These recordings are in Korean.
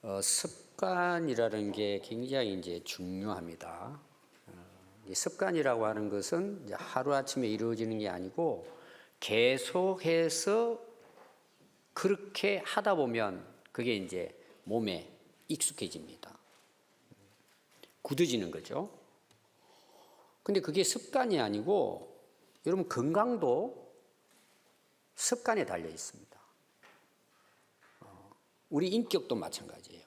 습관이라는 게 굉장히 이제 중요합니다. 이 습관이라고 하는 것은 이제 하루아침에 이루어지는 게 아니고 계속해서 그렇게 하다 보면 그게 이제 몸에 익숙해집니다. 굳어지는 거죠. 근데 그게 습관이 아니고 여러분 건강도 습관에 달려 있습니다. 우리 인격도 마찬가지예요.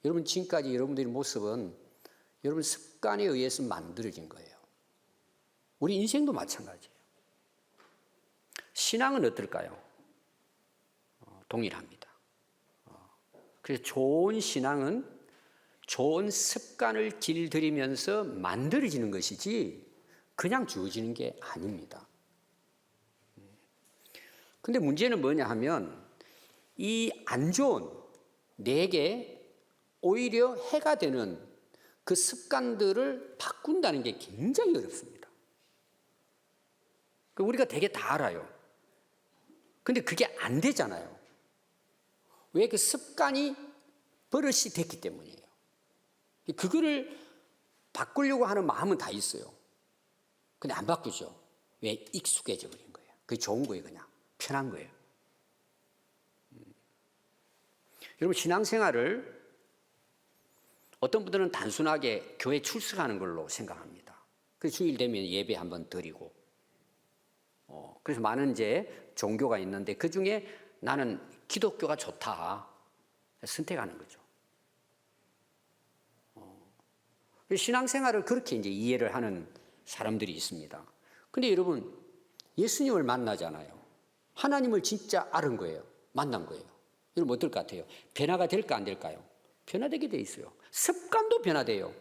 여러분 지금까지 여러분들의 모습은 여러분 습관에 의해서 만들어진 거예요. 우리 인생도 마찬가지예요. 신앙은 어떨까요? 동일합니다. 그래서 좋은 신앙은 좋은 습관을 길들이면서 만들어지는 것이지 그냥 주어지는 게 아닙니다. 근데 문제는 뭐냐 하면 이 안 좋은 내게 오히려 해가 되는 그 습관들을 바꾼다는 게 굉장히 어렵습니다. 우리가 되게 다 알아요. 근데 그게 안 되잖아요. 왜? 그 습관이 버릇이 됐기 때문이에요. 그거를 바꾸려고 하는 마음은 다 있어요. 근데 안 바꾸죠. 왜? 익숙해져 버린 거예요. 그게 좋은 거예요. 그냥 편한 거예요. 여러분 신앙생활을 어떤 분들은 단순하게 교회 출석하는 걸로 생각합니다. 그래서 주일 되면 예배 한번 드리고 그래서 많은 이제 종교가 있는데 그중에 나는 기독교가 좋다 선택하는 거죠. 신앙생활을 그렇게 이제 이해를 하는 사람들이 있습니다. 근데 여러분 예수님을 만나잖아요. 하나님을 진짜 알은 거예요. 만난 거예요. 여러분 어떨 것 같아요? 변화가 될까 안 될까요? 변화되게 돼 있어요. 습관도 변화돼요.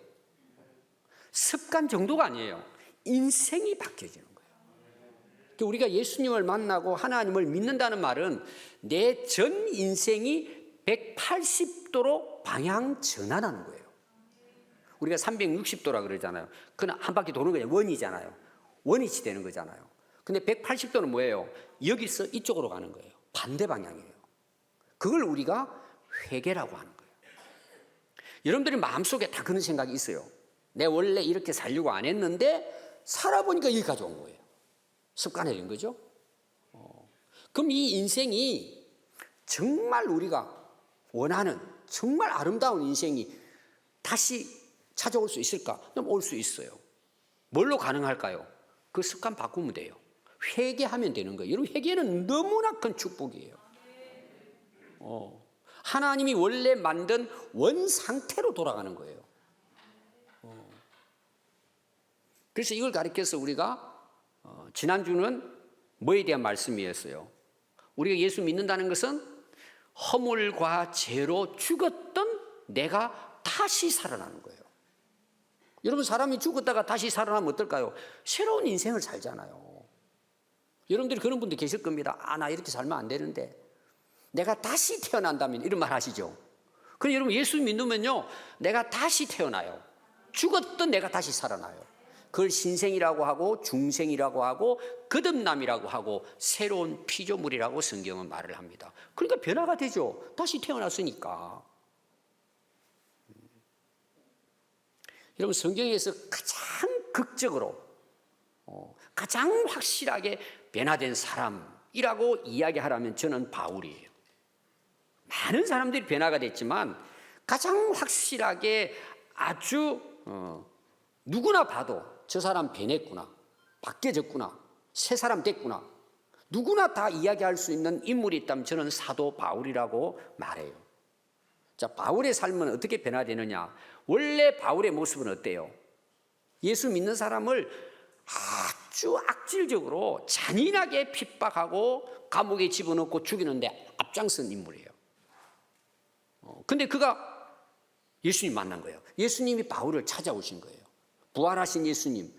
습관 정도가 아니에요. 인생이 바뀌어지는 거예요. 우리가 예수님을 만나고 하나님을 믿는다는 말은 내 전 인생이 180도로 방향 전환하는 거예요. 우리가 360도라 그러잖아요. 그건 한 바퀴 도는 거예요. 원이잖아요. 원위치 되는 거잖아요. 근데 180도는 뭐예요? 여기서 이쪽으로 가는 거예요. 반대 방향이에요. 그걸 우리가 회개라고 하는 거예요. 여러분들이 마음속에 다 그런 생각이 있어요. 내 원래 이렇게 살려고 안 했는데 살아보니까 여기까지 온 거예요. 습관화된 거죠. 그럼 이 인생이 정말 우리가 원하는 정말 아름다운 인생이 다시 찾아올 수 있을까? 그럼 올 수 있어요. 뭘로 가능할까요? 그 습관 바꾸면 돼요. 회개하면 되는 거예요. 여러분 회개는 너무나 큰 축복이에요. 하나님이 원래 만든 원 상태로 돌아가는 거예요. 그래서 이걸 가리켜서 우리가 지난주는 뭐에 대한 말씀이었어요? 우리가 예수 믿는다는 것은 허물과 죄로 죽었던 내가 다시 살아나는 거예요. 여러분 사람이 죽었다가 다시 살아나면 어떨까요? 새로운 인생을 살잖아요. 여러분들이 그런 분들 계실 겁니다. 나 이렇게 살면 안 되는데 내가 다시 태어난다면 이런 말 하시죠. 그럼 여러분 예수 믿으면요 내가 다시 태어나요. 죽었던 내가 다시 살아나요. 그걸 신생이라고 하고 중생이라고 하고 거듭남이라고 하고 새로운 피조물이라고 성경은 말을 합니다. 그러니까 변화가 되죠. 다시 태어났으니까. 여러분 성경에서 가장 극적으로 가장 확실하게 변화된 사람이라고 이야기하라면 저는 바울이에요. 많은 사람들이 변화가 됐지만 가장 확실하게 아주 누구나 봐도 저 사람 변했구나, 바뀌어졌구나, 새 사람 됐구나 누구나 다 이야기할 수 있는 인물이 있다면 저는 사도 바울이라고 말해요. 자, 바울의 삶은 어떻게 변화되느냐? 원래 바울의 모습은 어때요? 예수 믿는 사람을 아주 악질적으로 잔인하게 핍박하고 감옥에 집어넣고 죽이는데 앞장선 인물이에요. 근데 그가 예수님 만난 거예요. 예수님이 바울을 찾아오신 거예요. 부활하신 예수님.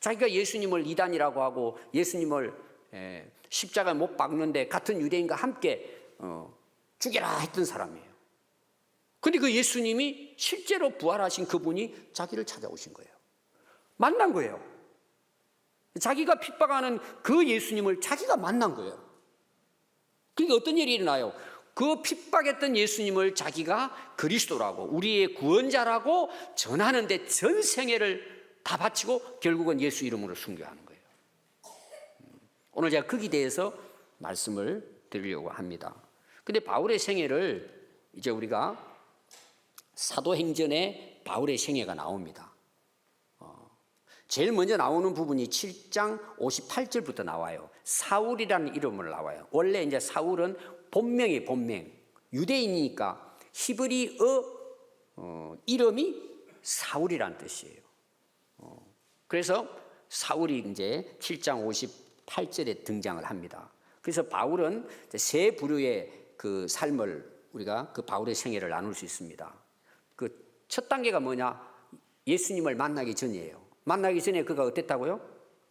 자기가 예수님을 이단이라고 하고 예수님을 십자가에 못 박는데 같은 유대인과 함께 죽여라 했던 사람이에요. 근데 그 예수님이 실제로 부활하신 그분이 자기를 찾아오신 거예요. 만난 거예요. 자기가 핍박하는 그 예수님을 자기가 만난 거예요. 그러니까 어떤 일이 일어나요? 그 핍박했던 예수님을 자기가 그리스도라고 우리의 구원자라고 전하는데 전 생애를 다 바치고 결국은 예수 이름으로 순교하는 거예요. 오늘 제가 거기에 대해서 말씀을 드리려고 합니다. 근데 바울의 생애를 이제 우리가 사도행전에 바울의 생애가 나옵니다. 제일 먼저 나오는 부분이 7장 58절부터 나와요. 사울이라는 이름으로 나와요. 원래 이제 사울은 본명이 본명. 유대인이니까 히브리어 이름이 사울이라는 뜻이에요. 그래서 사울이 이제 7장 58절에 등장을 합니다. 그래서 바울은 세 부류의 그 삶을 우리가 그 바울의 생애를 나눌 수 있습니다. 그 첫 단계가 뭐냐? 예수님을 만나기 전이에요. 만나기 전에 그가 어땠다고요?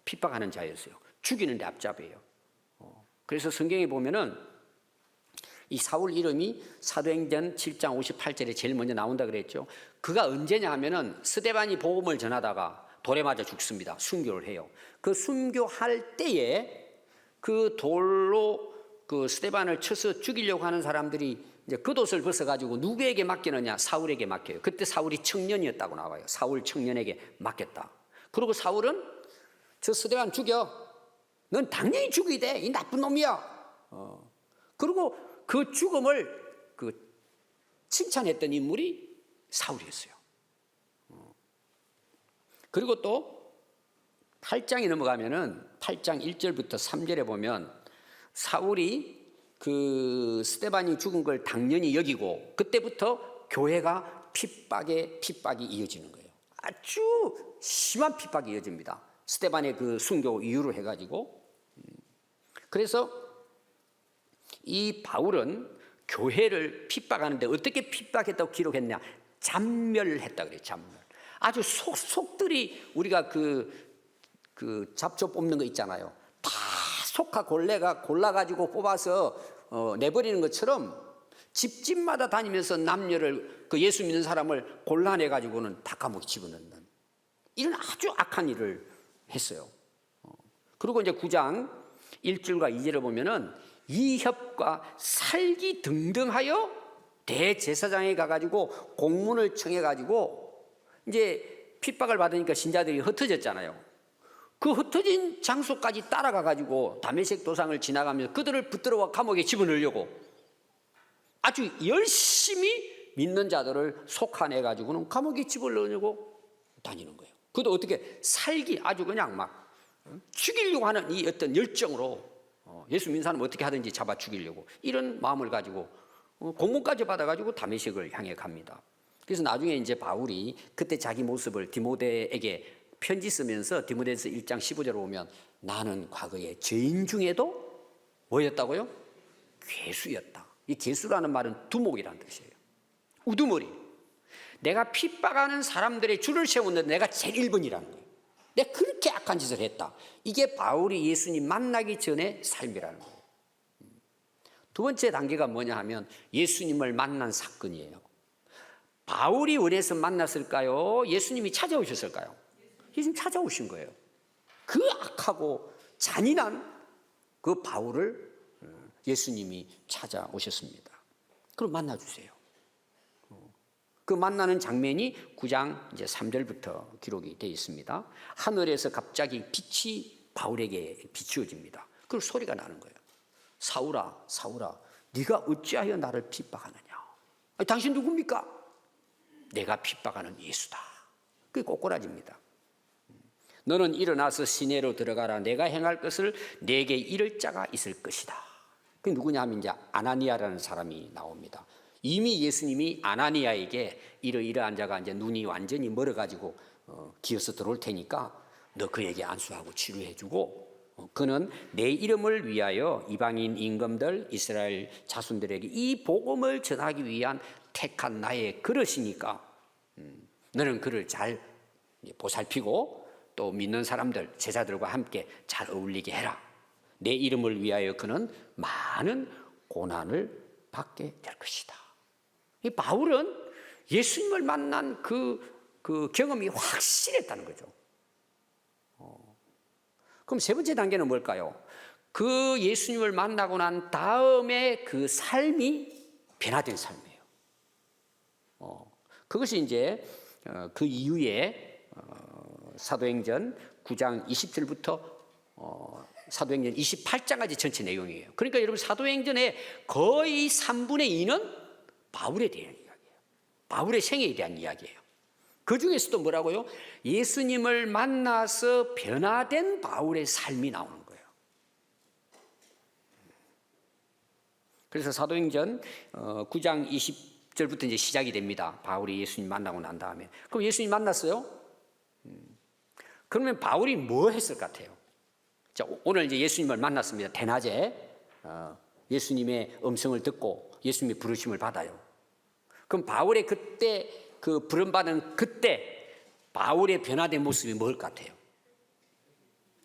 핍박하는 자였어요. 죽이는데 앞잡이에요. 그래서 성경에 보면은 이 사울 이름이 사도행전 7장 58절에 제일 먼저 나온다 그랬죠. 그가 언제냐 하면은 스데반이 복음을 전하다가 돌에 맞아 죽습니다. 순교를 해요. 그 순교할 때에 그 돌로 그 스데반을 쳐서 죽이려고 하는 사람들이 이제 겉옷을 벗어가지고 누구에게 맡기느냐? 사울에게 맡겨요. 그때 사울이 청년이었다고 나와요. 사울 청년에게 맡겼다. 그리고 사울은 저 스데반 죽여. 넌 당연히 죽이야 돼. 이 나쁜 놈이야. 그리고 그 죽음을 그 칭찬했던 인물이 사울이었어요. 그리고 또 8장에 넘어가면은 8장 1절부터 3절에 보면 사울이 그 스데반이 죽은 걸 당연히 여기고 그때부터 교회가 핍박이 이어지는 거예요. 아주 심한 핍박이 이어집니다. 스데반의 그 순교 이유로 해가지고. 그래서 이 바울은 교회를 핍박하는데 어떻게 핍박했다고 기록했냐? 잔멸했다 그래요. 잔멸. 아주 속들이 우리가 그 잡초 뽑는 거 있잖아요. 다 속하 골래가 골라가지고 뽑아서 내버리는 것처럼 집집마다 다니면서 남녀를 그 예수 믿는 사람을 골라내가지고는 다 감옥에 집어넣는 이런 아주 악한 일을 했어요. 그리고 이제 9장 1절과 2절을 보면은 이협과 살기 등등하여 대제사장에 가가지고 공문을 청해가지고 이제 핍박을 받으니까 신자들이 흩어졌잖아요. 그 흩어진 장소까지 따라가가지고 다메섹 도상을 지나가면서 그들을 붙들어와 감옥에 집어넣으려고 아주 열심히 믿는 자들을 속아내가지고는 감옥에 집어넣으려고 다니는 거예요. 그것도 어떻게 살기 아주 그냥 막 죽이려고 하는 이 어떤 열정으로 예수 믿는 사람을 어떻게 하든지 잡아 죽이려고 이런 마음을 가지고 공문까지 받아가지고 다메섹을 향해 갑니다. 그래서 나중에 이제 바울이 그때 자기 모습을 디모데에게 편지 쓰면서 디모데서 1장 15절에 보면 나는 과거에 죄인 중에도 뭐였다고요? 괴수였다. 이 괴수라는 말은 두목이라는 뜻이에요. 우두머리. 내가 핍박하는 사람들의 줄을 세웠는데 내가 제일 1번이라는 거예요. 내가 그렇게 악한 짓을 했다. 이게 바울이 예수님 만나기 전의 삶이라는 거예요. 두 번째 단계가 뭐냐 하면 예수님을 만난 사건이에요. 바울이 원해서 만났을까요? 예수님이 찾아오셨을까요? 예수님 찾아오신 거예요. 그 악하고 잔인한 그 바울을 예수님이 찾아오셨습니다. 그럼 만나주세요. 그 만나는 장면이 9장 이제 3절부터 기록이 되어 있습니다. 하늘에서 갑자기 빛이 바울에게 비추어집니다. 그리고 소리가 나는 거예요. 사울아, 사울아, 네가 어찌하여 나를 핍박하느냐? 아니, 당신 누굽니까? 내가 핍박하는 예수다. 그게 꼬꾸라집니다. 너는 일어나서 시내로 들어가라. 내가 행할 것을 내게 이를 자가 있을 것이다. 그게 누구냐 하면 이제 아나니아라는 사람이 나옵니다. 이미 예수님이 아나니아에게 이러이러한 자가 이제 눈이 완전히 멀어가지고 기어서 들어올 테니까 너 그에게 안수하고 치료해주고 그는 내 이름을 위하여 이방인 임금들 이스라엘 자손들에게 이 복음을 전하기 위한 택한 나의 그릇이니까 너는 그를 잘 보살피고 또 믿는 사람들 제자들과 함께 잘 어울리게 해라. 내 이름을 위하여 그는 많은 고난을 받게 될 것이다. 이 바울은 예수님을 만난 그 경험이 확실했다는 거죠. 그럼 세 번째 단계는 뭘까요? 그 예수님을 만나고 난 다음에 그 삶이 변화된 삶이에요. 그것이 이제 그 이후에 사도행전 9장 20절부터 사도행전 28장까지 전체 내용이에요. 그러니까 여러분 사도행전의 거의 3분의 2는 바울에 대한 이야기예요. 바울의 생애에 대한 이야기예요. 그 중에서도 뭐라고요? 예수님을 만나서 변화된 바울의 삶이 나오는 거예요. 그래서 사도행전 9장 20절부터 이제 시작이 됩니다. 바울이 예수님 만나고 난 다음에. 그럼 예수님 만났어요? 그러면 바울이 뭐 했을 것 같아요? 자, 오늘 이제 예수님을 만났습니다. 대낮에 예수님의 음성을 듣고 예수님의 부르심을 받아요. 그럼 바울의 그때 그 부름받은 그때 바울의 변화된 모습이 뭘 것 같아요?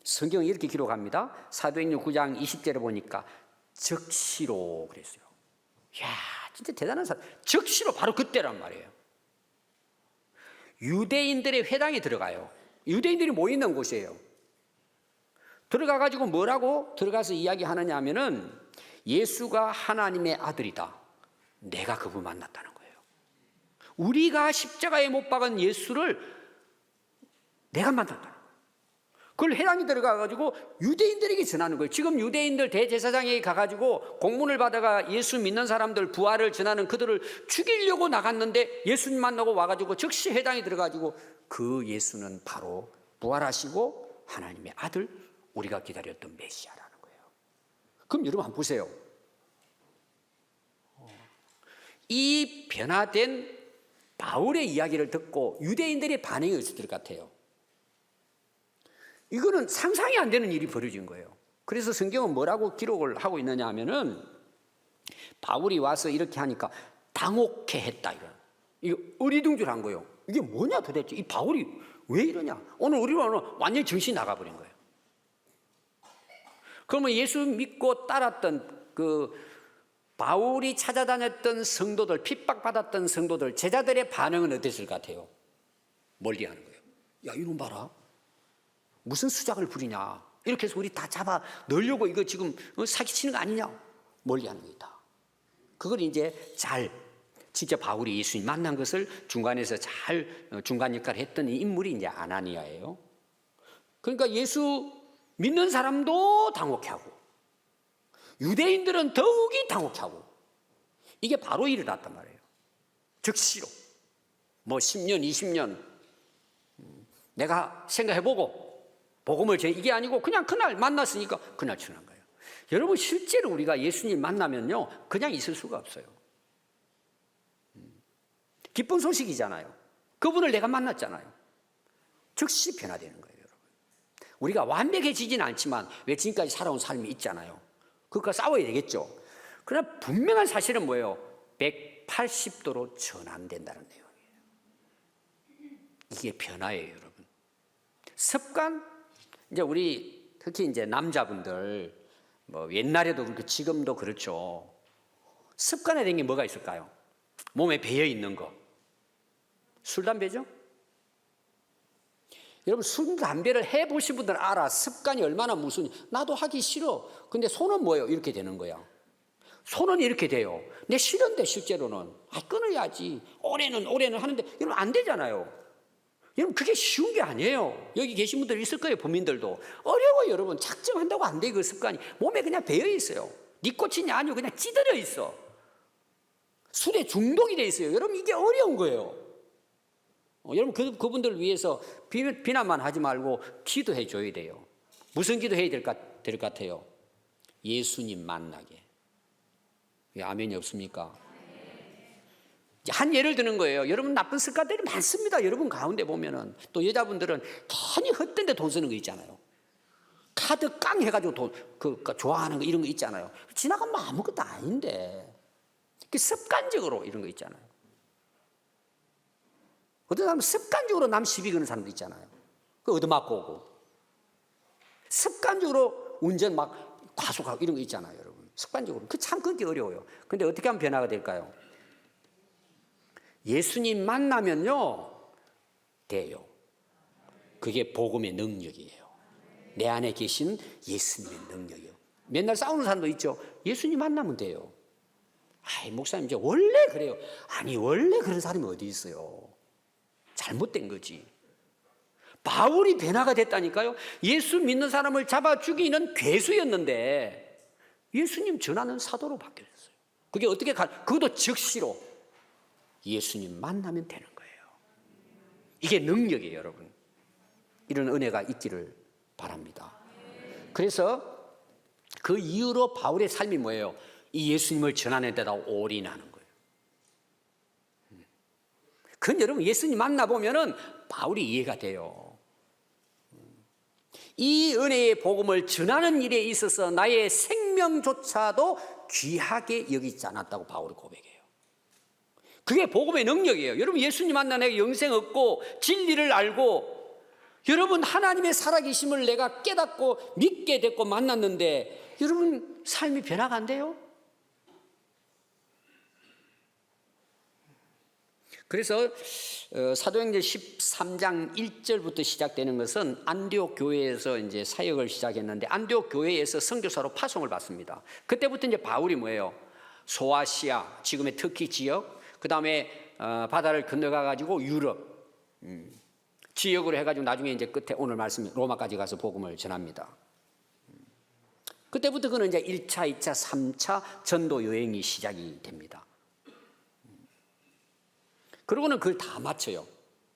성경이 이렇게 기록합니다. 사도행전 9장 20절에 보니까 즉시로 그랬어요. 이야, 진짜 대단한 사람. 즉시로 바로 그때란 말이에요. 유대인들의 회당에 들어가요. 유대인들이 모이는 곳이에요. 들어가가지고 뭐라고 들어가서 이야기하느냐 하면은 예수가 하나님의 아들이다. 내가 그분 만났다는 거예요. 우리가 십자가에 못 박은 예수를 내가 만났다는 거예요. 그걸 회당에 들어가가지고 유대인들에게 전하는 거예요. 지금 유대인들 대제사장에게 가가지고 공문을 받아가 예수 믿는 사람들 부활을 전하는 그들을 죽이려고 나갔는데 예수님 만나고 와가지고 즉시 회당에 들어가지고 그 예수는 바로 부활하시고 하나님의 아들, 우리가 기다렸던 메시아라는 거예요. 그럼 여러분 한번 보세요. 이 변화된 바울의 이야기를 듣고 유대인들의 반응이 있을 것 같아요. 이거는 상상이 안 되는 일이 벌어진 거예요. 그래서 성경은 뭐라고 기록을 하고 있느냐 하면은 바울이 와서 이렇게 하니까 당혹해 했다. 이거 어리둥절한 거예요. 이게 뭐냐 도대체. 이 바울이 왜 이러냐. 오늘 우리는 완전히 정신이 나가버린 거예요. 그러면 예수 믿고 따랐던 그 바울이 찾아다녔던 성도들, 핍박받았던 성도들, 제자들의 반응은 어땠을 것 같아요? 멀리 하는 거예요. 야, 이놈 봐라. 무슨 수작을 부리냐. 이렇게 해서 우리 다 잡아 넣으려고 이거 지금 사기치는 거 아니냐. 멀리 하는 거다. 그걸 이제 잘 진짜 바울이 예수님 만난 것을 중간에서 잘 중간 역할을 했던 이 인물이 이제 아나니아예요. 그러니까 예수 믿는 사람도 당혹해하고 유대인들은 더욱이 당혹하고 이게 바로 일어났단 말이에요. 즉시로 뭐 10년 20년 내가 생각해보고 복음을 이게 아니고 그냥 그날 만났으니까 그날 전한 거예요. 여러분 실제로 우리가 예수님 만나면요 그냥 있을 수가 없어요. 기쁜 소식이잖아요. 그분을 내가 만났잖아요. 즉시 변화되는 거예요. 여러분. 우리가 완벽해지지는 않지만 왜 지금까지 살아온 삶이 있잖아요. 그것과 싸워야 되겠죠. 그러나 분명한 사실은 뭐예요? 180도로 전환된다는 내용이에요. 이게 변화예요, 여러분. 습관, 이제 우리 특히 이제 남자분들 뭐 옛날에도 그렇고 지금도 그렇죠. 습관에 된 게 뭐가 있을까요? 몸에 배어 있는 거. 술, 담배죠? 여러분 술, 담배를 해보신 분들은 알아. 습관이 얼마나 무슨 나도 하기 싫어. 근데 손은 뭐예요? 이렇게 되는 거야. 손은 이렇게 돼요. 내 싫은데 실제로는 끊어야지. 올해는 하는데 여러분 안 되잖아요. 여러분 그게 쉬운 게 아니에요. 여기 계신 분들 있을 거예요. 부민들도 어려워요. 여러분 작정한다고 안 돼. 그 습관이 몸에 그냥 배어 있어요. 니코틴이 아니고 그냥 찌들어 있어. 술에 중독이 돼 있어요. 여러분 이게 어려운 거예요. 여러분 그분들을 위해서 비난만 하지 말고 기도해 줘야 돼요. 무슨 기도해야 될 것 같아요? 예수님 만나게. 왜 아멘이 없습니까? 한 예를 드는 거예요. 여러분 나쁜 습관들이 많습니다. 여러분 가운데 보면은 또 여자분들은 괜히 헛된 데 돈 쓰는 거 있잖아요. 카드 깡 해가지고 좋아하는 거 이런 거 있잖아요. 지나가면 아무것도 아닌데 습관적으로 이런 거 있잖아요. 어떤 사람은 습관적으로 남 시비 거는 사람도 있잖아요. 그 얻어맞고 오고 습관적으로 운전 막 과속하고 이런 거 있잖아요. 여러분 습관적으로 참 그게 어려워요. 근데 어떻게 하면 변화가 될까요? 예수님 만나면요 돼요. 그게 복음의 능력이에요. 내 안에 계신 예수님의 능력이에요. 맨날 싸우는 사람도 있죠. 예수님 만나면 돼요. 아이, 목사님, 이제 원래 그래요. 아니, 원래 그런 사람이 어디 있어요. 잘못된 거지. 바울이 변화가 됐다니까요. 예수 믿는 사람을 잡아 죽이는 괴수였는데 예수님 전하는 사도로 바뀌었어요. 그게 어떻게 그것도 즉시로 예수님 만나면 되는 거예요. 이게 능력이에요, 여러분. 이런 은혜가 있기를 바랍니다. 그래서 그 이후로 바울의 삶이 뭐예요? 이 예수님을 전하는 데다 올인하는 거예요. 그건 여러분, 예수님 만나보면은 바울이 이해가 돼요. 이 은혜의 복음을 전하는 일에 있어서 나의 생명조차도 귀하게 여기지 않았다고 바울이 고백해요. 그게 복음의 능력이에요. 여러분, 예수님 만나 내가 영생 얻고 진리를 알고 여러분 하나님의 살아계심을 내가 깨닫고 믿게 됐고 만났는데 여러분 삶이 변화가 안 돼요? 그래서 사도행전 13장 1절부터 시작되는 것은 안디옥 교회에서 이제 사역을 시작했는데 안디옥 교회에서 선교사로 파송을 받습니다. 그때부터 이제 바울이 뭐예요? 소아시아, 지금의 터키 지역, 그 다음에 바다를 건너가 가지고 유럽 지역으로 해가지고 나중에 이제 끝에 오늘 말씀 로마까지 가서 복음을 전합니다. 그때부터 그는 이제 1차, 2차, 3차 전도 여행이 시작이 됩니다. 그러고는 그걸 다 마쳐요.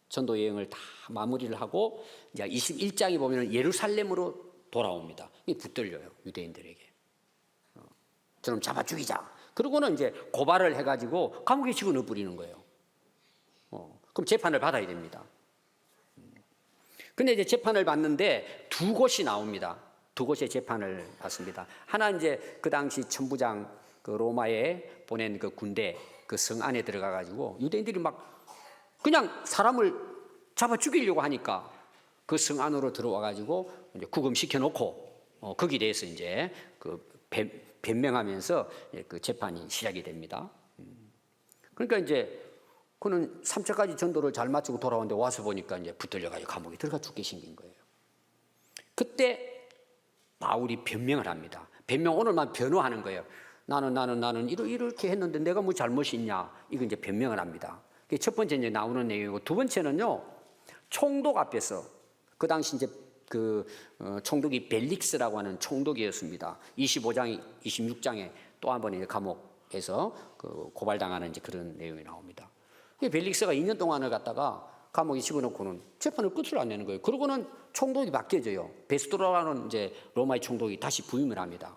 전도 여행을 다 마무리를 하고 이제 21장에 보면 예루살렘으로 돌아옵니다. 이게 붙들려요, 유대인들에게. 저놈 잡아 죽이자. 그러고는 이제 고발을 해가지고 감옥에 집어넣어 버리는 거예요. 그럼 재판을 받아야 됩니다. 근데 이제 재판을 받는데 두 곳이 나옵니다. 두 곳의 재판을 받습니다. 하나 이제 그 당시 천부장 그 로마에 보낸 그 군대 그 성 안에 들어가 가지고 유대인들이 막 그냥 사람을 잡아 죽이려고 하니까 그 성 안으로 들어와 가지고 이제 구금시켜 놓고 거기에 대해서 이제 그 변명하면서 그 재판이 시작이 됩니다. 그러니까 이제 그는 3차까지 전도를 잘 마치고 돌아오는데 와서 보니까 이제 붙들려 가지고 감옥에 들어가 죽게 생긴 거예요. 그때 바울이 변명을 합니다. 변명 오늘만 변호하는 거예요. 나는 이렇게 했는데 내가 뭐 잘못이 있냐? 이거 이제 변명을 합니다. 첫 번째 이제 나오는 내용이고 두 번째는요. 총독 앞에서 그 당시 이제 그 총독이 벨릭스라고 하는 총독이었습니다. 25장, 26장에 또 한 번 이제 감옥에서 그 고발당하는 이제 그런 내용이 나옵니다. 벨릭스가 2년 동안을 갖다가 감옥에 집어넣고는 재판을 끝을 안 내는 거예요. 그러고는 총독이 바뀌어져요. 베스도라는 이제 로마의 총독이 다시 부임을 합니다.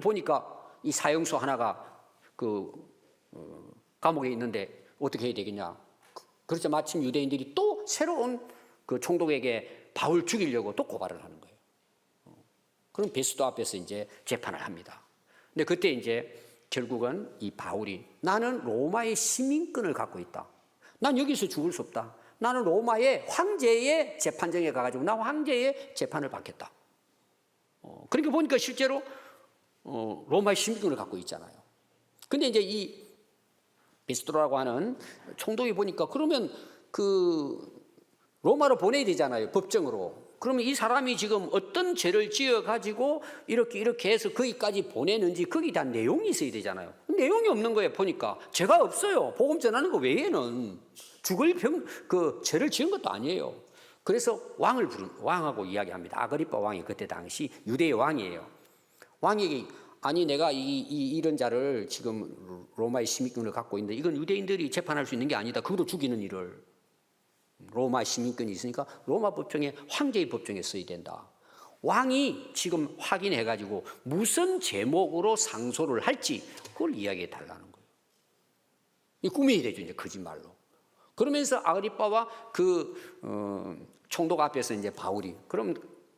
보니까 이 사형수 하나가 그 감옥에 있는데 어떻게 해야 되겠냐? 그래서 마침 유대인들이 또 새로운 그 총독에게 바울 죽이려고 또 고발을 하는 거예요. 그럼 베스도 앞에서 이제 재판을 합니다. 근데 그때 이제 결국은 이 바울이 나는 로마의 시민권을 갖고 있다. 난 여기서 죽을 수 없다. 나는 로마의 황제의 재판정에 가가지고 나 황제의 재판을 받겠다. 그러니까 보니까 실제로 로마의 시민권을 갖고 있잖아요. 근데 이제 이 베스도라고 하는 총독이 보니까 그러면 그 로마로 보내야 되잖아요. 법정으로. 그러면 이 사람이 지금 어떤 죄를 지어가지고 이렇게 해서 거기까지 보내는지 거기에 대한 내용이 있어야 되잖아요. 내용이 없는 거예요. 보니까 죄가 없어요. 복음 전하는 거 외에는 죽을 그 죄를 지은 것도 아니에요. 그래서 왕하고 이야기합니다. 아그리빠 왕이 그때 당시 유대의 왕이에요. 왕에게 아니 내가 이런 자를 지금 로마의 시민권을 갖고 있는데 이건 유대인들이 재판할 수 있는 게 아니다. 그것도 죽이는 일을 로마 시민권이 있으니까 로마 법정에 황제의 법정에 써야 된다. 왕이 지금 확인해 가지고 무슨 제목으로 상소를 할지 그걸 이야기해 달라는 거예요. 이 꾸며야 되죠, 이제 거짓말로. 그러면서 아그리빠와 그 총독 앞에서 이제 바울이 그럼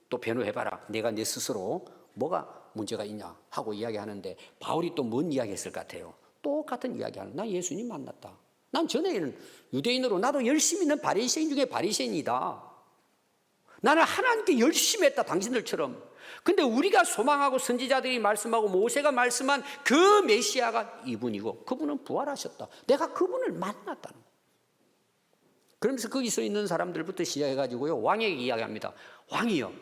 또 변호해봐라. 내가 내 스스로 뭐가 문제가 있냐 하고 이야기하는데 바울이 또 뭔 이야기했을 것 같아요. 똑같은 이야기하는. 나 예수님 만났다. 난 전에는 유대인으로 나도 열심히 있는 바리새인 중에 바리새인이다. 나는 하나님께 열심히 했다. 당신들처럼. 근데 우리가 소망하고 선지자들이 말씀하고 모세가 말씀한 그 메시아가 이분이고 그분은 부활하셨다. 내가 그분을 만났다는 거예요. 그러면서 거기 서 있는 사람들부터 시작해가지고요. 왕에게 이야기합니다. 왕이요.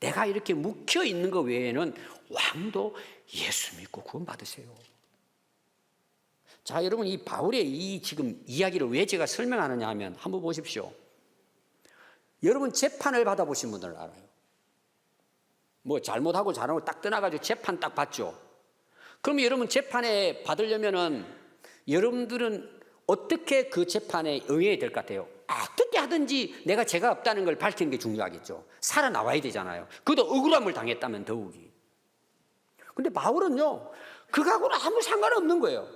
내가 이렇게 묵혀 있는 것 외에는 왕도 예수 믿고 구원받으세요. 자, 여러분, 이 바울의 이 지금 이야기를 왜 제가 설명하느냐 하면 한번 보십시오. 여러분, 재판을 받아보신 분들 알아요. 뭐 잘못하고 잘하고 딱 떠나가지고 재판 딱 받죠. 그러면 여러분, 재판에 받으려면은 여러분들은 어떻게 그 재판에 응해야 될 것 같아요? 어떻게 하든지 내가 죄가 없다는 걸 밝히는 게 중요하겠죠. 살아나와야 되잖아요. 그것도 억울함을 당했다면 더욱이. 근데 바울은요, 그거하고는 아무 상관없는 거예요.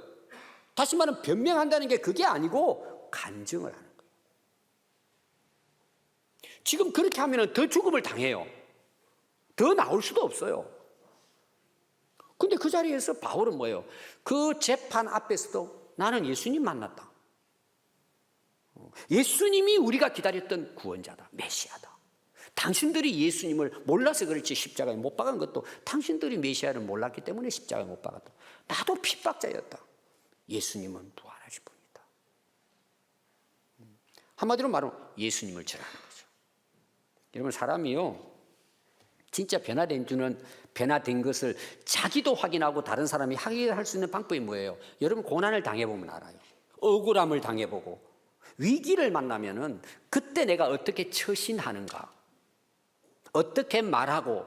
다시 말하면 변명한다는 게 그게 아니고 간증을 하는 거예요. 지금 그렇게 하면 더 죽음을 당해요. 더 나올 수도 없어요. 근데 그 자리에서 바울은 뭐예요? 그 재판 앞에서도 나는 예수님 만났다. 예수님이 우리가 기다렸던 구원자다. 메시아다. 당신들이 예수님을 몰라서 그렇지 십자가에 못 박은 것도 당신들이 메시아를 몰랐기 때문에 십자가에 못 박았다. 나도 핍박자였다. 예수님은 부활하실 분이다. 한마디로 말하면 예수님을 전하는 거죠. 여러분, 사람이요, 진짜 변화된 것을 자기도 확인하고 다른 사람이 확인할 수 있는 방법이 뭐예요? 여러분, 고난을 당해보면 알아요. 억울함을 당해보고 위기를 만나면은 그때 내가 어떻게 처신하는가, 어떻게 말하고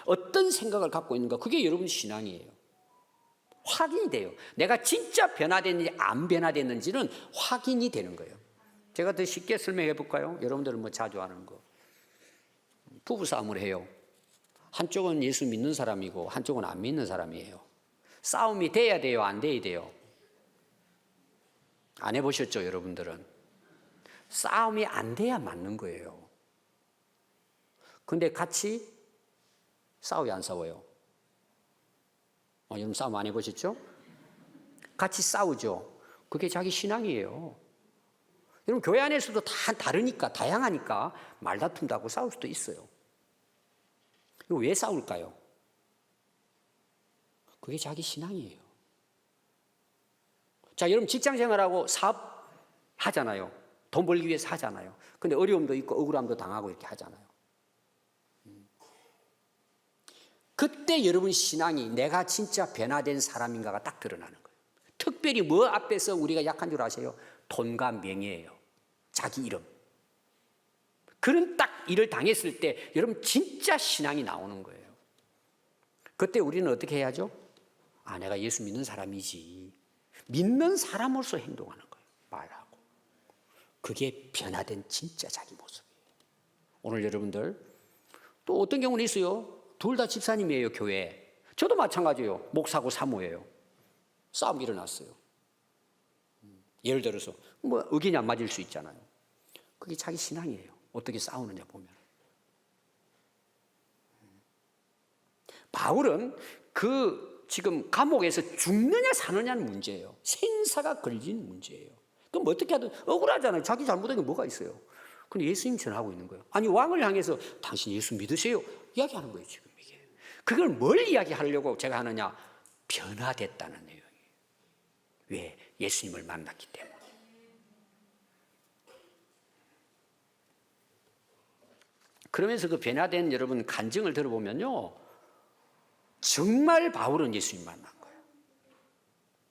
어떤 생각을 갖고 있는가, 그게 여러분 신앙이에요. 확인이 돼요. 내가 진짜 변화됐는지 안 변화됐는지는 확인이 되는 거예요. 제가 더 쉽게 설명해 볼까요? 여러분들은 뭐 자주 하는 거. 부부싸움을 해요. 한쪽은 예수 믿는 사람이고 한쪽은 안 믿는 사람이에요. 싸움이 돼야 돼요? 안 돼야 돼요? 안 해보셨죠, 여러분들은? 싸움이 안 돼야 맞는 거예요. 근데 같이 싸워요, 안 싸워요? 여러분 싸움 안 해보셨죠? 같이 싸우죠. 그게 자기 신앙이에요. 여러분, 교회 안에서도 다 다르니까, 다양하니까 말다툼도 하고 싸울 수도 있어요. 이거 왜 싸울까요? 그게 자기 신앙이에요. 자, 여러분 직장 생활하고 사업 하잖아요. 돈 벌기 위해서 하잖아요. 근데 어려움도 있고 억울함도 당하고 이렇게 하잖아요. 그때 여러분 신앙이 내가 진짜 변화된 사람인가가 딱 드러나는 거예요. 특별히 뭐 앞에서 우리가 약한 줄 아세요? 돈과 명예예요. 자기 이름. 그런 딱 일을 당했을 때 여러분 진짜 신앙이 나오는 거예요. 그때 우리는 어떻게 해야죠? 아, 내가 예수 믿는 사람이지. 믿는 사람으로서 행동하는 거예요. 말하고. 그게 변화된 진짜 자기 모습이에요. 오늘 여러분들 또 어떤 경우는 있어요. 둘 다 집사님이에요, 교회에. 저도 마찬가지예요. 목사고 사모예요. 싸움이 일어났어요. 예를 들어서 뭐 의견이 안 맞을 수 있잖아요. 그게 자기 신앙이에요. 어떻게 싸우느냐 보면. 바울은 그 지금 감옥에서 죽느냐 사느냐는 문제예요. 생사가 걸린 문제예요. 그럼 어떻게 하든 억울하잖아요. 자기 잘못한 게 뭐가 있어요. 근데 예수님 전하고 있는 거예요. 아니, 왕을 향해서 당신 예수 믿으세요? 이야기하는 거예요, 지금 이게. 그걸 뭘 이야기하려고 제가 하느냐? 변화됐다는 내용이에요. 왜? 예수님을 만났기 때문에. 그러면서 그 변화된 여러분 간증을 들어보면요, 정말 바울은 예수님 만난 거예요.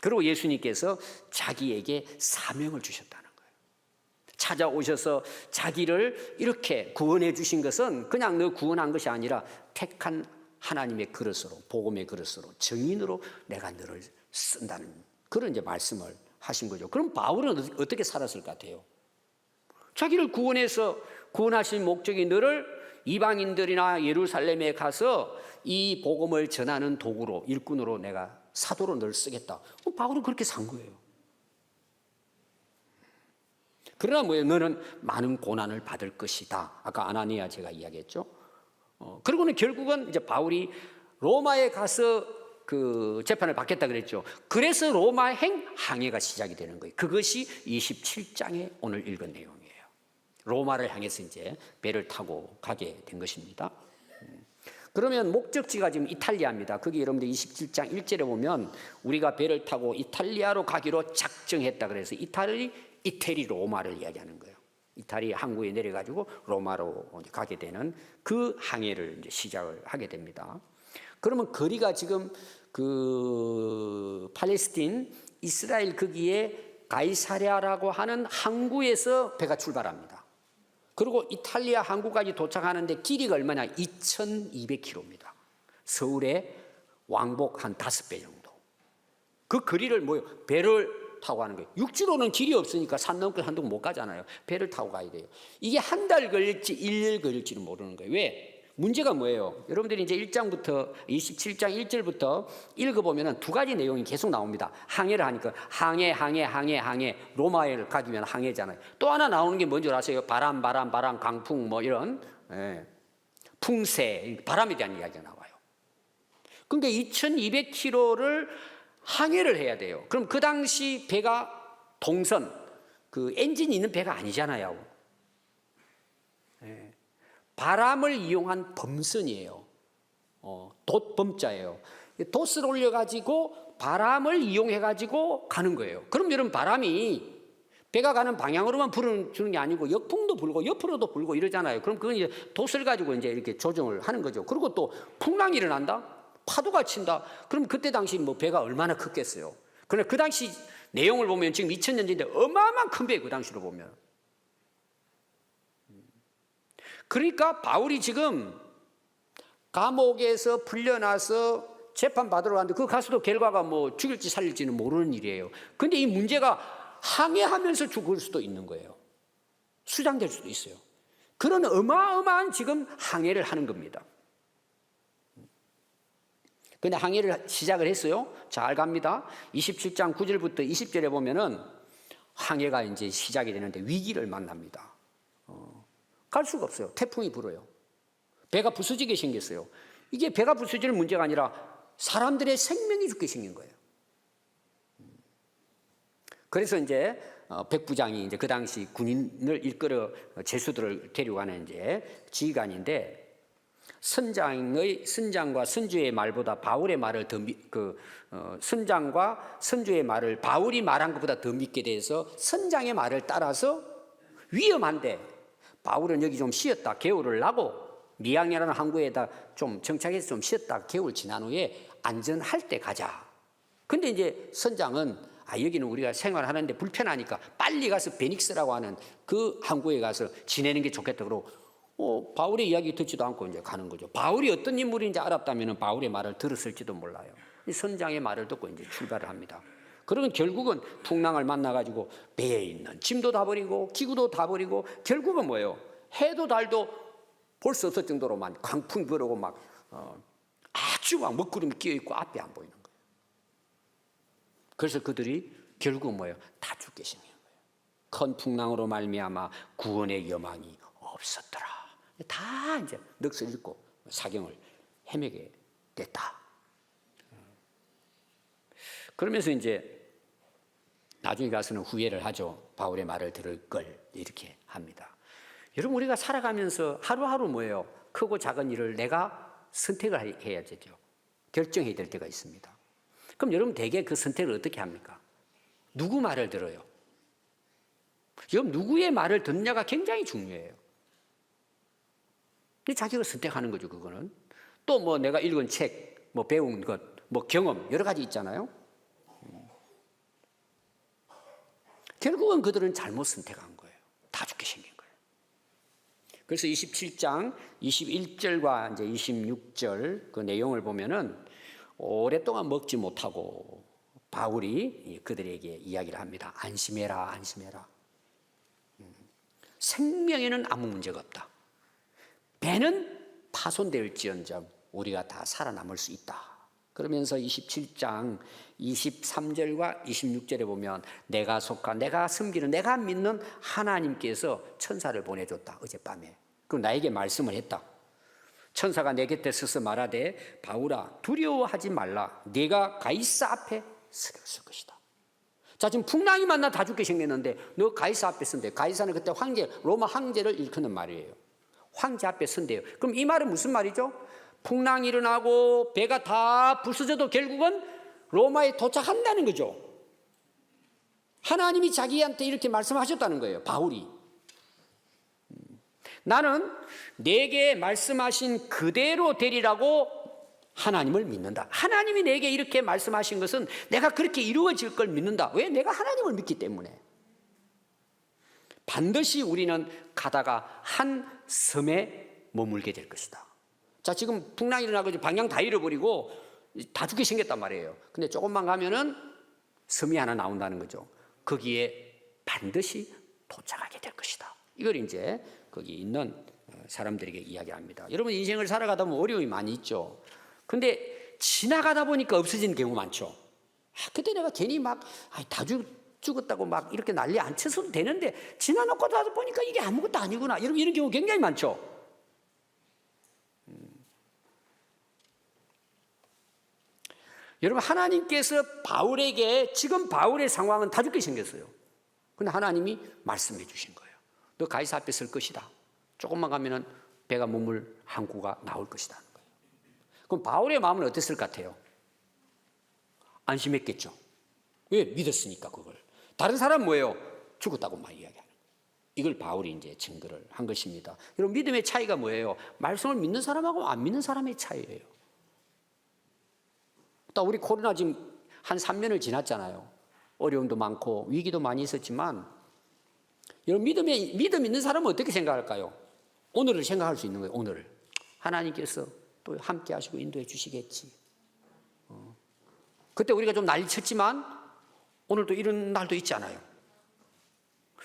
그리고 예수님께서 자기에게 사명을 주셨다는 거예요. 찾아오셔서 자기를 이렇게 구원해 주신 것은 그냥 너 구원한 것이 아니라 택한 하나님의 그릇으로, 복음의 그릇으로, 증인으로 내가 너를 쓴다는 그런 이제 말씀을 하신 거죠. 그럼 바울은 어떻게 살았을 것 같아요? 자기를 구원해서 구원하신 목적이 너를 이방인들이나 예루살렘에 가서 이 복음을 전하는 도구로, 일꾼으로 내가 사도로 널 쓰겠다. 바울은 그렇게 산 거예요. 그러나 뭐예요? 너는 많은 고난을 받을 것이다. 아까 아나니아 제가 이야기했죠. 그리고는 결국은 이제 바울이 로마에 가서 그 재판을 받겠다 그랬죠. 그래서 로마 항해가 시작이 되는 거예요. 그것이 27장에 오늘 읽은 내용이에요. 로마를 향해서 이제 배를 타고 가게 된 것입니다. 그러면 목적지가 지금 이탈리아입니다. 거기 여러분들 27장 1절에 보면 우리가 배를 타고 이탈리아로 가기로 작정했다 그래서 이태리 로마를 이야기하는 거예요. 이탈리아 항구에 내려가지고 로마로 가게 되는 그 항해를 이제 시작을 하게 됩니다. 그러면 거리가 지금 그 팔레스틴, 이스라엘 거기에 가이사랴라고 하는 항구에서 배가 출발합니다. 그리고 이탈리아 항구까지 도착하는데 길이가 얼마냐? 2,200km입니다. 서울에 왕복 한 5배 정도. 그 거리를 배를 타고 가는 거예요. 육지로는 길이 없으니까 산 넘고 산동 못 가잖아요. 배를 타고 가야 돼요. 이게 한 달 걸릴지 1년 걸릴지는 모르는 거예요. 왜? 문제가 뭐예요? 여러분들이 이제 1장부터 27장 1절부터 읽어보면 두 가지 내용이 계속 나옵니다. 항해를 하니까 항해 로마를 가기면 항해잖아요. 또 하나 나오는 게 뭔지 아세요? 바람, 강풍 뭐 이런 풍세, 바람에 대한 이야기가 나와요. 그러니까 2,200km를 항해를 해야 돼요. 그럼 그 당시 배가 동선, 그 엔진이 있는 배가 아니잖아요. 바람을 이용한 범선이에요. 돛범자예요. 돛을 올려가지고 바람을 이용해가지고 가는 거예요. 그럼 여러분 바람이 배가 가는 방향으로만 불어주는 게 아니고 역풍도 불고 옆으로도 불고 이러잖아요. 그럼 그건 이제 돛을 가지고 이제 이렇게 조정을 하는 거죠. 그리고 또 풍랑이 일어난다? 파도가 친다? 그럼 그때 당시 뭐 배가 얼마나 컸겠어요. 그러나 그 당시 내용을 보면 지금 2000년 전인데 어마어마한 큰 배예요. 그 당시로 보면. 그러니까 바울이 지금 감옥에서 풀려나서 재판 받으러 갔는데 그 가서도 결과가 뭐 죽일지 살릴지는 모르는 일이에요. 근데 이 문제가 항해하면서 죽을 수도 있는 거예요. 수장될 수도 있어요. 그런 어마어마한 지금 항해를 하는 겁니다. 근데 항해를 시작을 했어요. 잘 갑니다. 27장 9절부터 20절에 보면은 항해가 이제 시작이 되는데 위기를 만납니다. 갈 수가 없어요. 태풍이 불어요. 배가 부서지게 생겼어요. 이게 배가 부서지는 문제가 아니라 사람들의 생명이 죽게 생긴 거예요. 그래서 이제 백부장이 이제 그 당시 군인을 이끌어 제수들을 데려가는 이제 지휘관인데 선장과 선주의 말보다 바울의 말을 선장과 선주의 말을 바울이 말한 것보다 더 믿게 돼서 선장의 말을 따라서 위험한데 바울은 여기 좀 쉬었다 개울을 나고 미양이라는 항구에다 좀 정착해서 좀 쉬었다 개울 지난 후에 안전할 때 가자. 근데 이제 선장은 여기는 우리가 생활하는데 불편하니까 빨리 가서 베닉스라고 하는 그 항구에 가서 지내는 게 좋겠다 그러고 바울의 이야기 듣지도 않고 이제 가는 거죠. 바울이 어떤 인물인지 알았다면 바울의 말을 들었을지도 몰라요. 이 선장의 말을 듣고 이제 출발을 합니다. 그러면 결국은 풍랑을 만나가지고 배에 있는 짐도 다 버리고 기구도 다 버리고 결국은 뭐예요? 해도 달도 볼 수 없을 정도로만 강풍 불어오고 막 아주 막 먹구름이 끼어있고 앞이 안 보이는 거예요. 그래서 그들이 결국은 뭐예요? 다 죽게 생긴 거예요. 큰 풍랑으로 말미암아 구원의 여망이 없었더라. 다 이제 넋을 잃고 사경을 헤매게 됐다. 그러면서 이제 나중에 가서는 후회를 하죠. 바울의 말을 들을 걸 이렇게 합니다. 여러분 우리가 살아가면서 하루하루 뭐예요? 크고 작은 일을 내가 선택을 해야 되죠. 결정해야 될 때가 있습니다. 그럼 여러분 대개 그 선택을 어떻게 합니까? 누구 말을 들어요? 여러분 누구의 말을 듣느냐가 굉장히 중요해요. 자기가 선택하는 거죠. 그거는 또 뭐 내가 읽은 책, 뭐 배운 것, 뭐 경험 여러 가지 있잖아요. 결국은 그들은 잘못 선택한 거예요. 다 죽게 생긴 거예요. 그래서 27장 21절과 이제 26절 그 내용을 보면은 오랫동안 먹지 못하고 바울이 그들에게 이야기를 합니다. 안심해라, 안심해라. 생명에는 아무 문제가 없다. 배는 파손될지언정 우리가 다 살아남을 수 있다. 그러면서 27장 23절과 26절에 보면 내가 섬기는 내가 믿는 하나님께서 천사를 보내줬다. 어젯밤에. 그럼 나에게 말씀을 했다. 천사가 내 곁에 서서 말하되 바울아 두려워하지 말라. 네가 가이사 앞에 서게 될 것이다. 자 지금 풍랑이 만나 다 죽게 생겼는데 너 가이사 앞에 선대. 가이사는 그때 황제 로마 황제를 일컫는 말이에요. 황제 앞에 선대요. 그럼 이 말은 무슨 말이죠? 풍랑이 일어나고 배가 다 부서져도 결국은 로마에 도착한다는 거죠. 하나님이 자기한테 이렇게 말씀하셨다는 거예요. 바울이. 나는 내게 말씀하신 그대로 되리라고 하나님을 믿는다. 하나님이 내게 이렇게 말씀하신 것은 내가 그렇게 이루어질 걸 믿는다. 왜? 내가 하나님을 믿기 때문에. 반드시 우리는 가다가 한 섬에 머물게 될 것이다. 자, 지금 풍랑이 일어나고 방향 다 잃어버리고 다 죽게 생겼단 말이에요. 근데 조금만 가면은 섬이 하나 나온다는 거죠. 거기에 반드시 도착하게 될 것이다. 이걸 이제 거기 있는 사람들에게 이야기합니다. 여러분, 인생을 살아가다 보면 어려움이 많이 있죠. 근데 지나가다 보니까 없어지는 경우 많죠. 그때 내가 괜히 다 죽었다고 막 이렇게 난리 안 쳐서도 되는데 지나놓고 나서 보니까 이게 아무것도 아니구나. 이런 경우 굉장히 많죠. 여러분, 하나님께서 바울에게 지금 바울의 상황은 다 죽게 생겼어요. 근데 하나님이 말씀해 주신 거예요. 너 가이사 앞에 설 것이다. 조금만 가면은 배가 머물 항구가 나올 것이다. 그럼 바울의 마음은 어땠을 것 같아요? 안심했겠죠. 왜? 믿었으니까 그걸. 다른 사람은 뭐예요? 죽었다고 막 이야기하는 거예요. 이걸 바울이 이제 증거를 한 것입니다. 여러분, 믿음의 차이가 뭐예요? 말씀을 믿는 사람하고 안 믿는 사람의 차이예요. 또 우리 코로나 지금 한 3년을 지났잖아요. 어려움도 많고 위기도 많이 있었지만 여러분, 믿음 있는 사람은 어떻게 생각할까요? 오늘을 생각할 수 있는 거예요. 오늘을. 하나님께서 또 함께 하시고 인도해 주시겠지. 그때 우리가 좀 난리쳤지만 오늘도 이런 날도 있잖아요.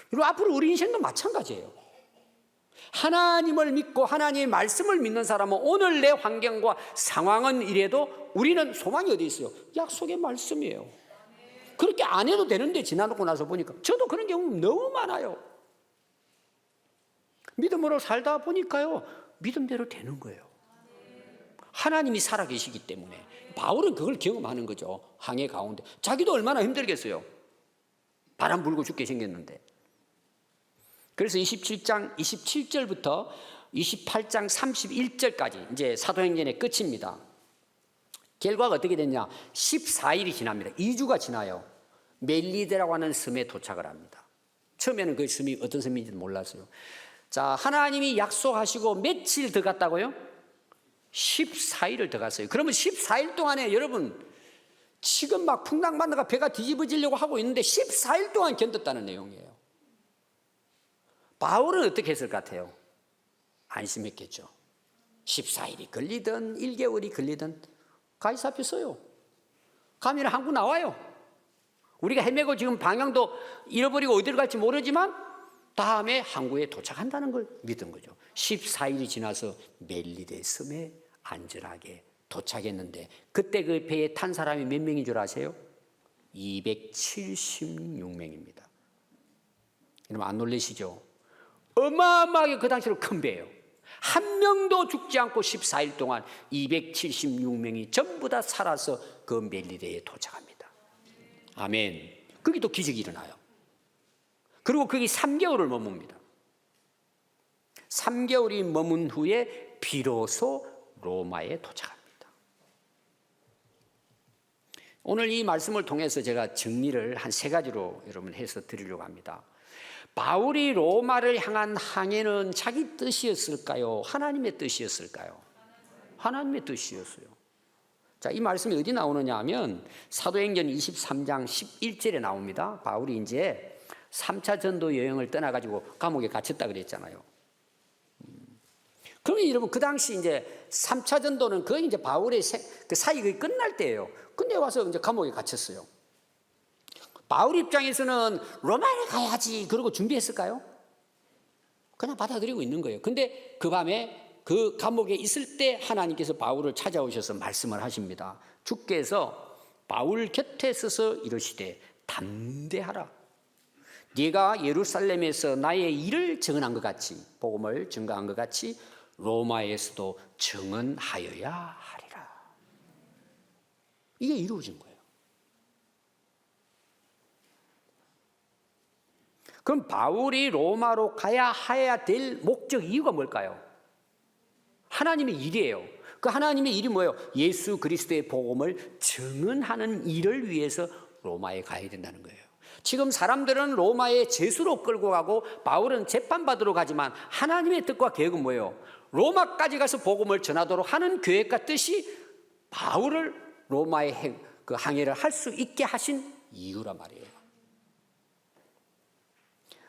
그리고 앞으로 우리 인생도 마찬가지예요. 하나님을 믿고 하나님의 말씀을 믿는 사람은 오늘 내 환경과 상황은 이래도 우리는 소망이 어디 있어요? 약속의 말씀이에요. 그렇게 안 해도 되는데 지나놓고 나서 보니까 저도 그런 경우 너무 많아요. 믿음으로 살다 보니까요, 믿음대로 되는 거예요. 하나님이 살아계시기 때문에. 바울은 그걸 경험하는 거죠. 항해 가운데. 자기도 얼마나 힘들겠어요. 바람 불고 죽게 생겼는데. 그래서 27장 27절부터 28장 31절까지 이제 사도행전의 끝입니다. 결과가 어떻게 됐냐? 14일이 지납니다. 2주가 지나요. 멜리데라고 하는 섬에 도착을 합니다. 처음에는 그 섬이 어떤 섬인지도 몰랐어요. 자, 하나님이 약속하시고 며칠 더 갔다고요? 14일을 더 갔어요. 그러면 14일 동안에 여러분, 지금 막 풍랑 만나가 배가 뒤집어지려고 하고 있는데 14일 동안 견뎠다는 내용이에요. 바울은 어떻게 했을 것 같아요? 안심했겠죠. 14일이 걸리든 1개월이 걸리든 가이사 앞에 서요. 가면 항구 나와요. 우리가 헤매고 지금 방향도 잃어버리고 어디로 갈지 모르지만 다음에 항구에 도착한다는 걸 믿은 거죠. 14일이 지나서 멜리데 섬에 안전하게 도착했는데 그때 그 배에 탄 사람이 몇 명인 줄 아세요? 276명입니다. 여러분, 안 놀라시죠? 어마어마하게 그 당시로 큰 배예요. 한 명도 죽지 않고 14일 동안 276명이 전부 다 살아서 그 멜리데에 도착합니다. 아멘. 거기 또 기적이 일어나요. 그리고 거기 3개월을 머뭅니다. 3개월이 머문 후에 비로소 로마에 도착합니다. 오늘 이 말씀을 통해서 제가 정리를 한 3가지로 여러분 해서 드리려고 합니다. 바울이 로마를 향한 항해는 자기 뜻이었을까요? 하나님의 뜻이었을까요? 하나님의 뜻이었어요. 자, 이 말씀이 어디 나오느냐 하면 사도행전 23장 11절에 나옵니다. 바울이 이제 3차 전도 여행을 떠나가지고 감옥에 갇혔다 그랬잖아요. 그러면 여러분, 그 당시 이제 3차 전도는 거의 이제 바울의 그 사역이 거의 끝날 때예요. 근데 와서 이제 감옥에 갇혔어요. 바울 입장에서는 로마에 가야지 그러고 준비했을까요? 그냥 받아들이고 있는 거예요. 근데 그 밤에 그 감옥에 있을 때 하나님께서 바울을 찾아오셔서 말씀을 하십니다. 주께서 바울 곁에 서서 이르시되 담대하라. 네가 예루살렘에서 나의 일을 증언한 것 같이, 복음을 증거한 것 같이 로마에서도 증언하여야 하리라. 이게 이루어진 거예요. 그럼 바울이 로마로 가야 해야 될 목적 이유가 뭘까요? 하나님의 일이에요. 그 하나님의 일이 뭐예요? 예수 그리스도의 복음을 증언하는 일을 위해서 로마에 가야 된다는 거예요. 지금 사람들은 로마의 제수로 끌고 가고 바울은 재판받으러 가지만 하나님의 뜻과 계획은 뭐예요? 로마까지 가서 복음을 전하도록 하는 계획과 뜻이 바울을 로마의 그 항해를 할 수 있게 하신 이유란 말이에요.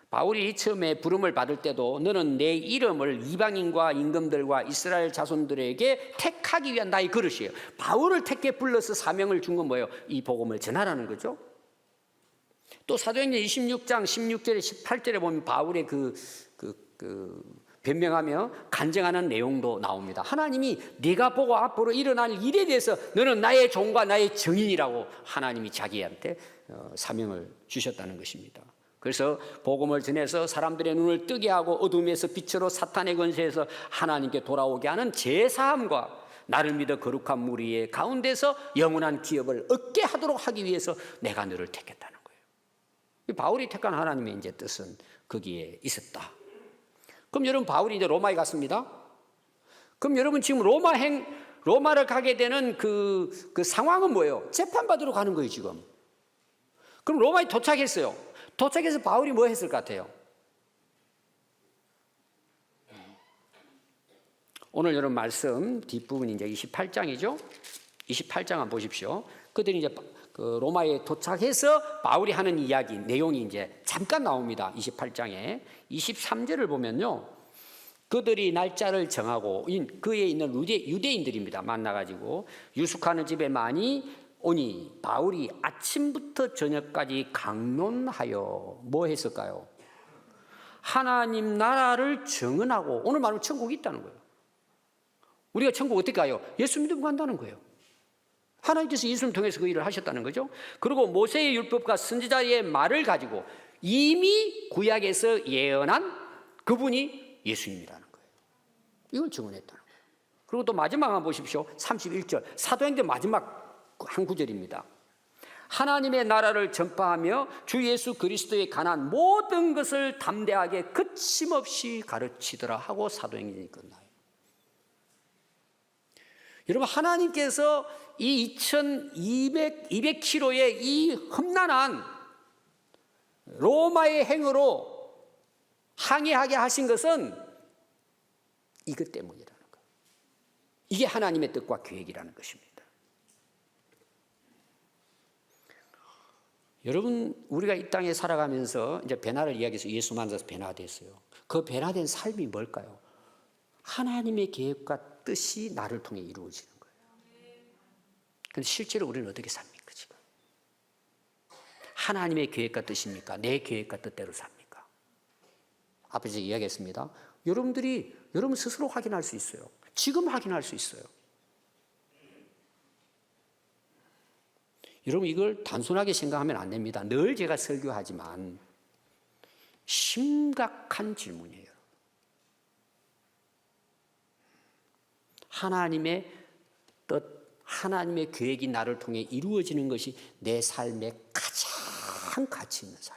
바울이 처음에 부름을 받을 때도 너는 내 이름을 이방인과 임금들과 이스라엘 자손들에게 택하기 위한 나의 그릇이에요. 바울을 택해 불러서 사명을 준 건 뭐예요? 이 복음을 전하라는 거죠. 또 사도행전 26장 16절에 18절에 보면 바울의 변명하며 간증하는 내용도 나옵니다. 하나님이 네가 보고 앞으로 일어날 일에 대해서 너는 나의 종과 나의 증인이라고 하나님이 자기한테 사명을 주셨다는 것입니다. 그래서 복음을 전해서 사람들의 눈을 뜨게 하고 어둠에서 빛으로 사탄의 권세에서 하나님께 돌아오게 하는 제사함과 나를 믿어 거룩한 무리의 가운데서 영원한 기업을 얻게 하도록 하기 위해서 내가 너를 택했다는 거예요. 바울이 택한 하나님의 이제 뜻은 거기에 있었다. 그럼 여러분 바울이 이제 로마에 갔습니다. 그럼 여러분 지금 로마를 가게 되는 그 상황은 뭐예요? 재판받으러 가는 거예요 지금. 그럼 로마에 도착했어요. 도착해서 바울이 뭐 했을 것 같아요? 오늘 여러분 말씀 뒷부분이 이제 28장이죠. 28장 한번 보십시오. 그들이 이제 그 로마에 도착해서 바울이 하는 이야기 내용이 이제 잠깐 나옵니다. 28장에 23절을 보면요. 그들이 날짜를 정하고 그에 있는 유대인들입니다. 만나가지고 유숙하는 집에 많이 오니 바울이 아침부터 저녁까지 강론하여 뭐 했을까요? 하나님 나라를 증언하고, 오늘 말하면 천국이 있다는 거예요. 우리가 천국 어떻게 가요? 예수 믿으면 간다는 거예요. 하나님께서 예수를 통해서 그 일을 하셨다는 거죠. 그리고 모세의 율법과 선지자의 말을 가지고 이미 구약에서 예언한 그분이 예수님이라는 거예요. 이걸 증언했다는 거예요. 그리고 또 마지막 한번 보십시오. 31절 사도행전 마지막 한 구절입니다. 하나님의 나라를 전파하며 주 예수 그리스도에 관한 모든 것을 담대하게 거침없이 가르치더라 하고 사도행전이 끝나요. 여러분 하나님께서 이 200km의 이 험난한 로마의 행으로 항해하게 하신 것은 이것 때문이라는 거예요. 이게 하나님의 뜻과 계획이라는 것입니다. 여러분 우리가 이 땅에 살아가면서 이제 변화를 이야기해서 예수 만나서 변화됐어요. 그 변화된 삶이 뭘까요? 하나님의 계획과 뜻이 나를 통해 이루어지는 거예요. 그런데 실제로 우리는 어떻게 삽니까 지금? 하나님의 계획과 뜻입니까? 내 계획과 뜻대로 삽니까? 앞에 제가 이야기했습니다. 여러분 스스로 확인할 수 있어요. 지금 확인할 수 있어요. 여러분 이걸 단순하게 생각하면 안 됩니다. 늘 제가 설교하지만 심각한 질문이에요. 하나님의 뜻, 하나님의 계획이 나를 통해 이루어지는 것이 내 삶의 가장 가치 있는 삶,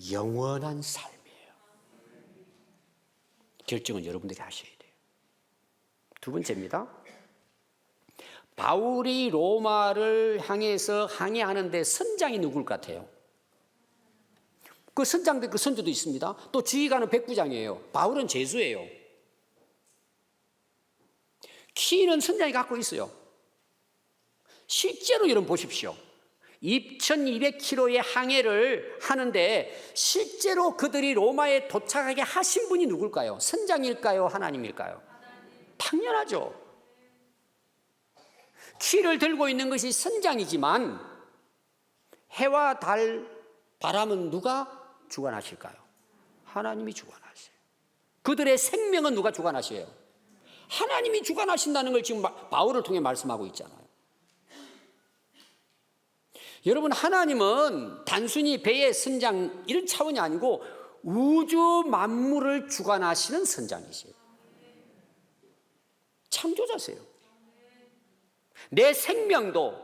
영원한 삶이에요. 결정은 여러분들이 하셔야 돼요. 두 번째입니다. 바울이 로마를 향해서 항해하는데 선장이 누굴 같아요? 그 선장도 그 선조도 있습니다. 또 지휘관은 백부장이에요. 바울은 제수예요. 키는 선장이 갖고 있어요. 실제로 여러분 보십시오. 2200km의 항해를 하는데 실제로 그들이 로마에 도착하게 하신 분이 누굴까요? 선장일까요? 하나님일까요? 당연하죠. 키를 들고 있는 것이 선장이지만 해와 달, 바람은 누가 주관하실까요? 하나님이 주관하세요. 그들의 생명은 누가 주관하셔요? 하나님이 주관하신다는 걸 지금 바울을 통해 말씀하고 있잖아요. 여러분 하나님은 단순히 배의 선장 이런 차원이 아니고 우주 만물을 주관하시는 선장이세요. 창조자세요. 내 생명도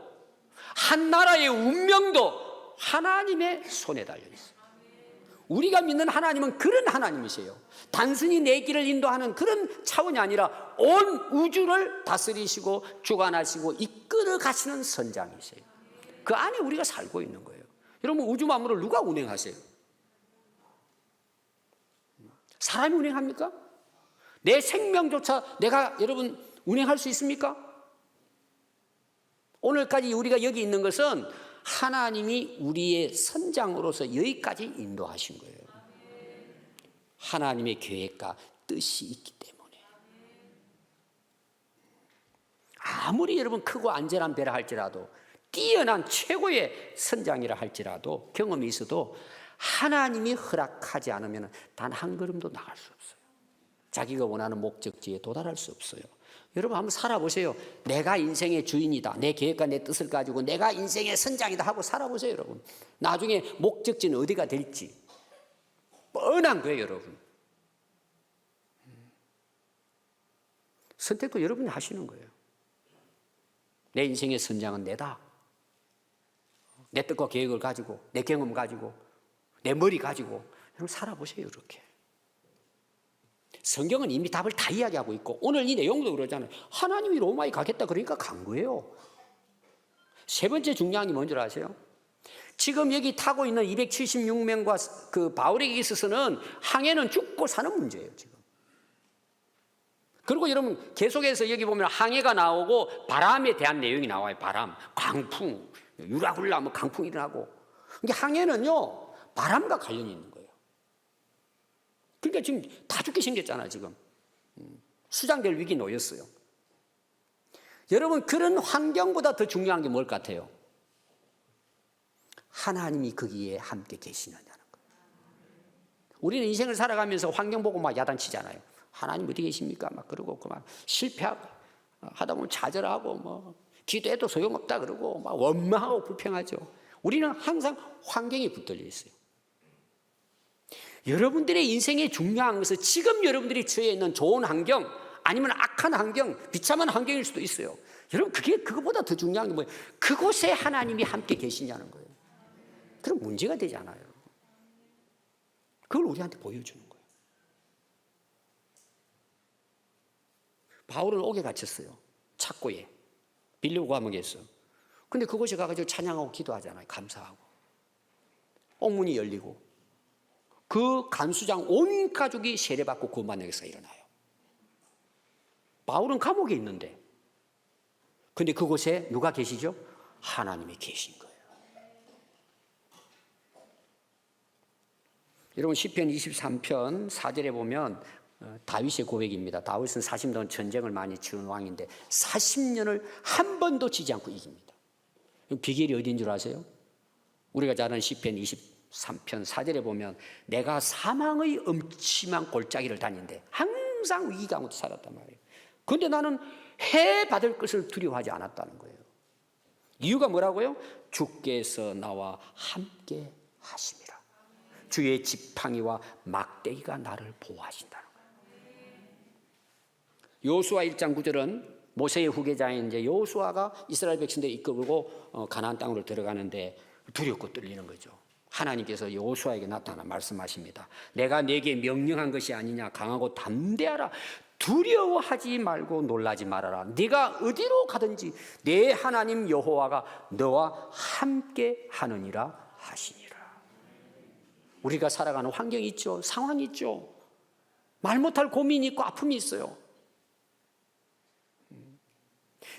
한 나라의 운명도 하나님의 손에 달려 있어요. 우리가 믿는 하나님은 그런 하나님이세요. 단순히 내 길을 인도하는 그런 차원이 아니라 온 우주를 다스리시고 주관하시고 이끌어 가시는 선장이세요. 그 안에 우리가 살고 있는 거예요. 여러분, 우주 만물을 누가 운행하세요? 사람이 운행합니까? 내 생명조차 내가 여러분 운행할 수 있습니까? 오늘까지 우리가 여기 있는 것은 하나님이 우리의 선장으로서 여기까지 인도하신 거예요. 하나님의 계획과 뜻이 있기 때문에. 아무리 여러분 크고 안전한 배라 할지라도, 뛰어난 최고의 선장이라 할지라도, 경험이 있어도 하나님이 허락하지 않으면 단 한 걸음도 나갈 수 없어요. 자기가 원하는 목적지에 도달할 수 없어요. 여러분 한번 살아보세요. 내가 인생의 주인이다, 내 계획과 내 뜻을 가지고 내가 인생의 선장이다 하고 살아보세요. 여러분, 나중에 목적지는 어디가 될지 뻔한 거예요. 여러분, 선택도 여러분이 하시는 거예요. 내 인생의 선장은 내다. 내 뜻과 계획을 가지고, 내 경험 가지고, 내 머리 가지고 여러분 살아보세요. 이렇게 성경은 이미 답을 다 이야기하고 있고, 오늘 이 내용도 그러잖아요. 하나님이 로마에 가겠다 그러니까 간 거예요. 세 번째 중요한 게 뭔지 아세요? 지금 여기 타고 있는 276명과 그 바울에게 있어서는 항해는 죽고 사는 문제예요. 지금. 그리고 여러분 계속해서 여기 보면 항해가 나오고 바람에 대한 내용이 나와요. 바람, 강풍, 유라굴라 뭐 강풍이 일어나고. 이게 항해는요 바람과 관련이 있는 거예요. 그러니까 지금 다 죽게 생겼잖아요. 지금 수장될 위기에 놓였어요. 여러분, 그런 환경보다 더 중요한 게 뭘 같아요? 하나님이 거기에 함께 계시느냐는 거예요. 우리는 인생을 살아가면서 환경 보고 막 야단치잖아요. 하나님 어디 계십니까? 막 그러고 그만 실패하고 하다 보면 좌절하고 뭐 기도해도 소용없다 그러고 막 원망하고 불평하죠. 우리는 항상 환경에 붙들려 있어요. 여러분들의 인생에 중요한 것은 지금 여러분들이 처해 있는 좋은 환경, 아니면 악한 환경, 비참한 환경일 수도 있어요. 여러분, 그거보다 더 중요한 게 뭐예요? 그곳에 하나님이 함께 계시냐는 거예요. 그럼 문제가 되지 않아요. 그걸 우리한테 보여주는 거예요. 바울은 옥에 갇혔어요. 착고에. 빌리고 감옥에서. 근데 그곳에 가가지고 찬양하고 기도하잖아요. 감사하고. 옥문이 열리고 그 간수장 온 가족이 세례받고 구원받는 역사가 일어나요. 바울은 감옥에 있는데, 근데 그곳에 누가 계시죠? 하나님이 계신 거예요. 여러분, 시편 23편 4절에 보면 다윗의 고백입니다. 다윗은 40년 전쟁을 많이 치른 왕인데 40년을 한 번도 지지 않고 이깁니다. 비결이 어디인 줄 아세요? 우리가 잘 아는 시편 23편 4절에 보면 내가 사망의 음침한 골짜기를 다니는데 항상 위기 가운데 살았단 말이에요. 그런데 나는 해 받을 것을 두려워하지 않았다는 거예요. 이유가 뭐라고요? 주께서 나와 함께 하심이라. 주의 지팡이와 막대기가 나를 보호하신다는 거예요. 여호수아 1장 9절은 모세의 후계자인 이제 여호수아가 이스라엘 백성들을 이끌고 가나안 땅으로 들어가는데 두렵고 떨리는 거죠. 하나님께서 여호수아에게 나타나 말씀하십니다. 내가 네게 명령한 것이 아니냐. 강하고 담대하라. 두려워하지 말고 놀라지 말아라. 네가 어디로 가든지 내 하나님 여호와가 너와 함께 하느니라 하시니라. 우리가 살아가는 환경이 있죠. 상황이 있죠. 말 못할 고민이 있고 아픔이 있어요.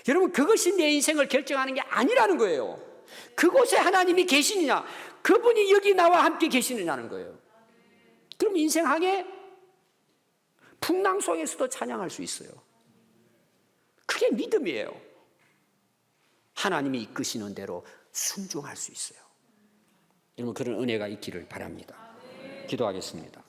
여러분, 그것이 내 인생을 결정하는 게 아니라는 거예요. 그곳에 하나님이 계시느냐, 그분이 여기 나와 함께 계시느냐는 거예요. 그럼 인생 항해 풍랑 속에서도 찬양할 수 있어요. 그게 믿음이에요. 하나님이 이끄시는 대로 순종할 수 있어요. 여러분, 그런 은혜가 있기를 바랍니다. 기도하겠습니다.